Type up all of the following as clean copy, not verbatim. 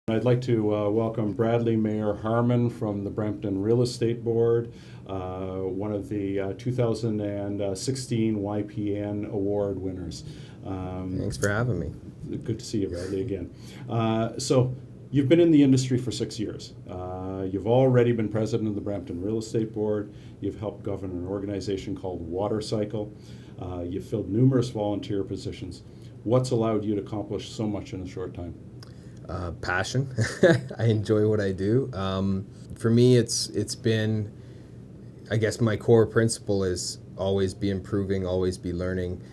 I'd like to welcome Bradley Mayer-Harman from the Brampton Real Estate Board, one of the 2016 YPN award winners. Thanks for having me. Good to see you, Bradley, again. So you've been in the industry for 6 years. You've already been president of the Brampton Real Estate Board. You've helped govern an organization called Water Cycle. You've filled numerous volunteer positions. What's allowed you to accomplish so much in a short time? Passion. I enjoy what I do. For me, it's been, I guess my core principle is always be improving, always be learning.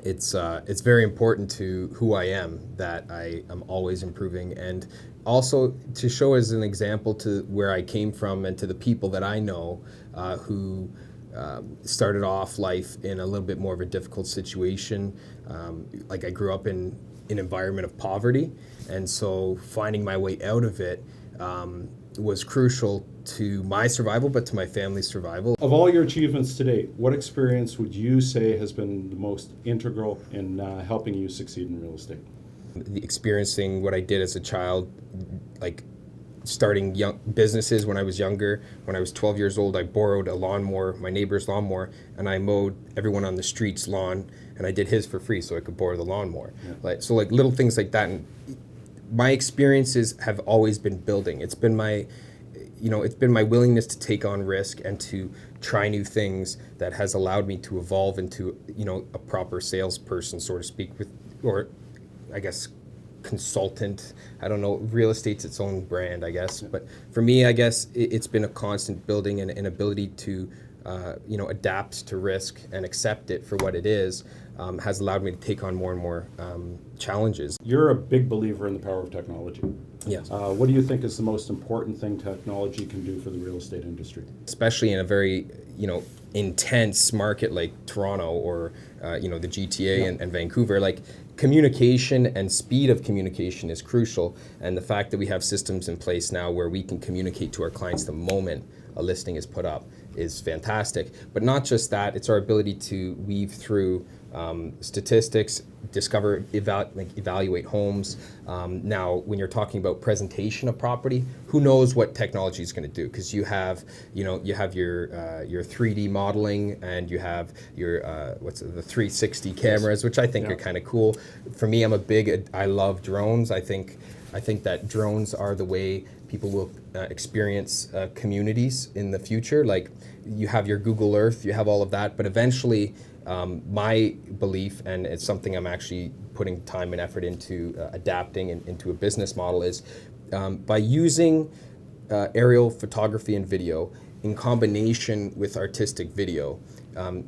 It's very important to who I am that I am always improving, and also to show as an example to where I came from and to the people that I know who started off life in a little bit more of a difficult situation. Like I grew up in an environment of poverty, and so finding my way out of it was crucial to my survival, but to my family's survival. Of all your achievements to date, what experience would you say has been the most integral in helping you succeed in real estate? Experiencing what I did as a child, like starting young businesses when I was younger. When I was 12 years old, I borrowed a lawnmower, my neighbor's lawnmower, and I mowed everyone on the street's lawn, and I did his for free so I could borrow the lawnmower. Yeah. So little things like that. And my experiences have always been building. It's been my willingness to take on risk and to try new things that has allowed me to evolve into, a proper salesperson, so to speak, or I guess consultant. I don't know, real estate's its own brand, I guess. But for me, I guess it's been a constant building and an ability to adapt to risk and accept it for what it is, has allowed me to take on more and more challenges. You're a big believer in the power of technology. Yes. What do you think is the most important thing technology can do for the real estate industry? Especially in a very, intense market like Toronto or, the GTA and Vancouver, like communication and speed of communication is crucial. And the fact that we have systems in place now where we can communicate to our clients the moment a listing is put up is fantastic. But not just that, it's our ability to weave through statistics, discover, evaluate homes. Now, when you're talking about presentation of property, who knows what technology is going to do? Because you have your 3D modeling, and you have your the 360 cameras, which I think are kind of cool. For me, I love drones. I think that drones are the way people will experience communities in the future. Like you have your Google Earth, you have all of that, but eventually my belief, and it's something I'm actually putting time and effort into adapting into a business model, is by using aerial photography and video in combination with artistic video,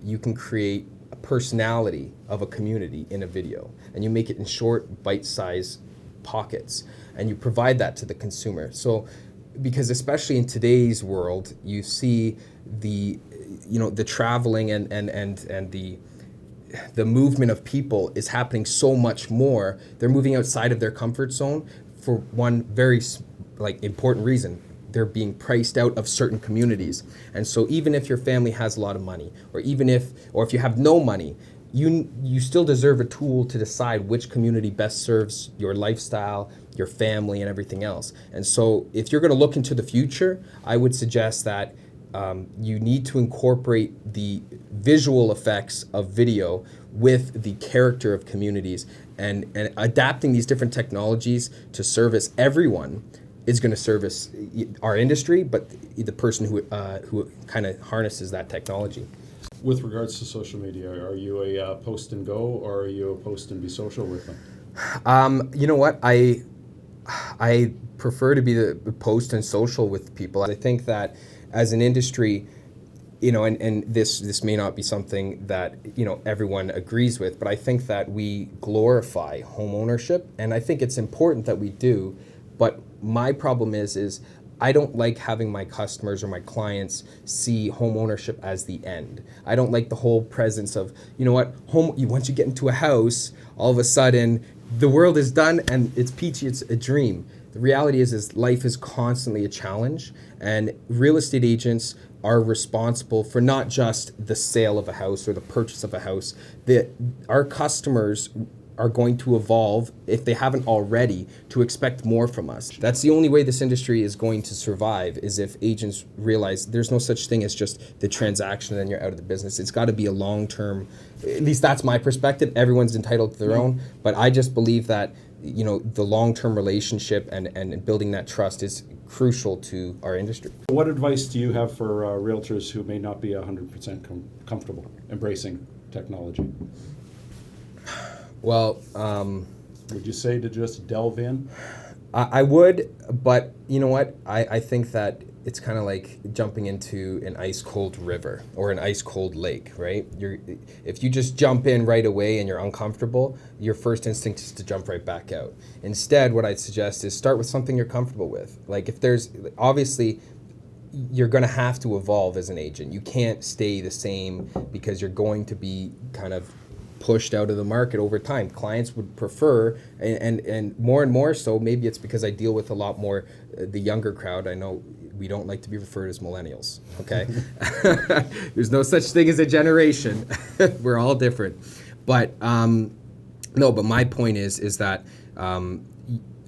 you can create a personality of a community in a video, and you make it in short, bite-sized pockets, and you provide that to the consumer. So, because especially in today's world, you see the traveling and the movement of people is happening so much more. They're moving outside of their comfort zone for one very important reason. They're being priced out of certain communities. And so even if your family has a lot of money, or if you have no money, you still deserve a tool to decide which community best serves your lifestyle, your family, and everything else. And so if you're going to look into the future, I would suggest that you need to incorporate the visual effects of video with the character of communities, and adapting these different technologies to service everyone is going to service our industry, but the person who kind of harnesses that technology. With regards to social media, are you a post and go, or are you a post and be social with them? You know what? I prefer to be the post and social with people. I think that as an industry, and this may not be something that everyone agrees with, but I think that we glorify home ownership, and I think it's important that we do. But my problem is I don't like having my customers or my clients see home ownership as the end. I don't like the whole presence of, once you get into a house, all of a sudden the world is done and it's peachy, it's a dream. The reality is life is constantly a challenge, and real estate agents are responsible for not just the sale of a house or the purchase of a house. Our customers are going to evolve, if they haven't already, to expect more from us. That's the only way this industry is going to survive, is if agents realize there's no such thing as just the transaction and then you're out of the business. It's got to be a long-term, at least that's my perspective. Everyone's entitled to their own, but I just believe that, you know, the long-term relationship and building that trust is crucial to our industry. What advice do you have for realtors who may not be 100% comfortable embracing technology? Well, would you say to just delve in? I would, but you know what? I think that it's kind of like jumping into an ice cold river or an ice cold lake, right? If you just jump in right away and you're uncomfortable, your first instinct is to jump right back out. Instead, what I'd suggest is start with something you're comfortable with. Like if there's, obviously, you're going to have to evolve as an agent. You can't stay the same because you're going to be kind of pushed out of the market over time. Clients would prefer, and more so, maybe it's because I deal with a lot more the younger crowd. I know we don't like to be referred as millennials, okay? There's no such thing as a generation. We're all different. But no, but my point is that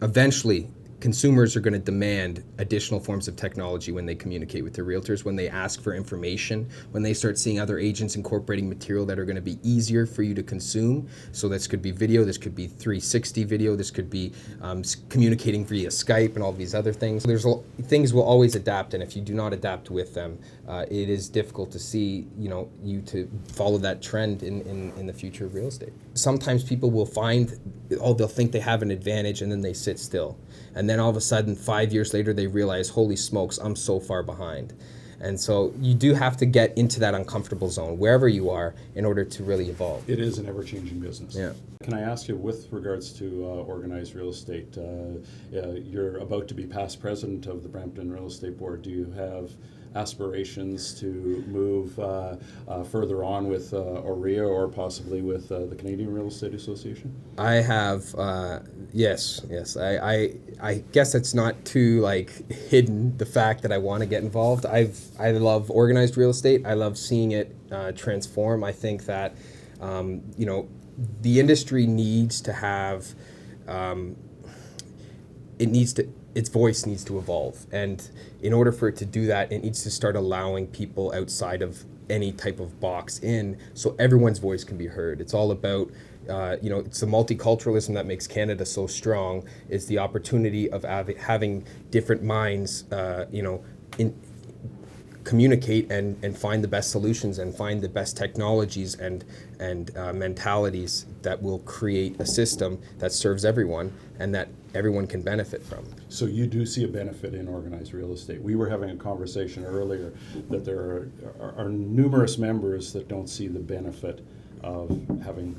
eventually consumers are going to demand additional forms of technology when they communicate with their realtors, when they ask for information, when they start seeing other agents incorporating material that are going to be easier for you to consume. So this could be video, this could be 360 video, this could be communicating via Skype and all these other things. Things will always adapt, and if you do not adapt with them, it is difficult to see, you to follow that trend in the future of real estate. Sometimes people will find, they'll think they have an advantage and then they sit still. And then all of a sudden, 5 years later, they realize, holy smokes, I'm so far behind. And so you do have to get into that uncomfortable zone, wherever you are, in order to really evolve. It is an ever-changing business. Yeah. Can I ask you, with regards to organized real estate, you're about to be past president of the Brampton Real Estate Board. Do you have aspirations to move further on with OREA or possibly with the Canadian Real Estate Association? I have, yes. I guess it's not too hidden, the fact that I want to get involved. I love organized real estate. I love seeing it transform. I think that the industry needs to have, its voice needs to evolve. And in order for it to do that, it needs to start allowing people outside of any type of box in, so everyone's voice can be heard. It's all about, it's the multiculturalism that makes Canada so strong, is the opportunity of having different minds, communicate and find the best solutions and find the best technologies and mentalities that will create a system that serves everyone and that everyone can benefit from. So you do see a benefit in organized real estate. We were having a conversation earlier that there are numerous members that don't see the benefit of having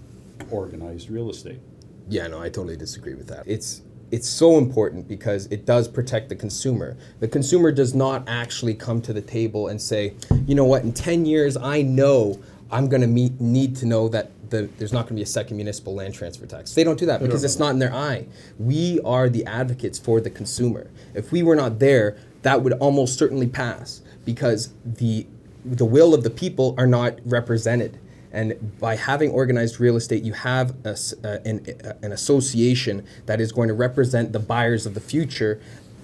organized real estate. Yeah, no, I totally disagree with that. It's so important because it does protect the consumer. The consumer does not actually come to the table and say, you know what, in 10 years, I know I'm going to need to know that there's not going to be a second municipal land transfer tax. They don't do that because it's not in their eye. We are the advocates for the consumer. If we were not there, that would almost certainly pass because the will of the people are not represented. And by having organized real estate, you have an association that is going to represent the buyers of the future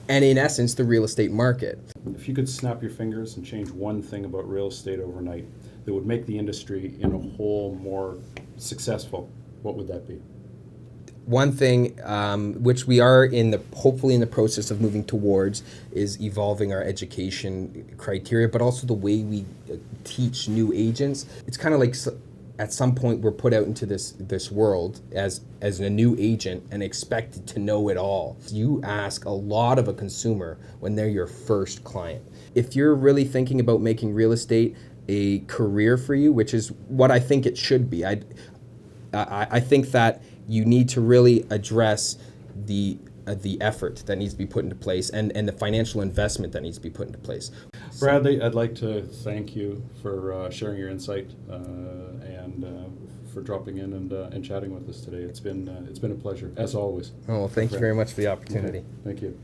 and, in essence, the real estate market. If you could snap your fingers and change one thing about real estate overnight that would make the industry in a whole more successful, what would that be? One thing, which we are hopefully in the process of moving towards, is evolving our education criteria, but also the way we teach new agents. It's kind of like at some point we're put out into this world as a new agent and expected to know it all. You ask a lot of a consumer when they're your first client. If you're really thinking about making real estate a career for you, which is what I think it should be, I think that you need to really address the effort that needs to be put into place and the financial investment that needs to be put into place. Bradley, I'd like to thank you for sharing your insight and for dropping in and chatting with us today. It's been a pleasure, as always. Oh, well, thank you very much for the opportunity. Okay. Thank you.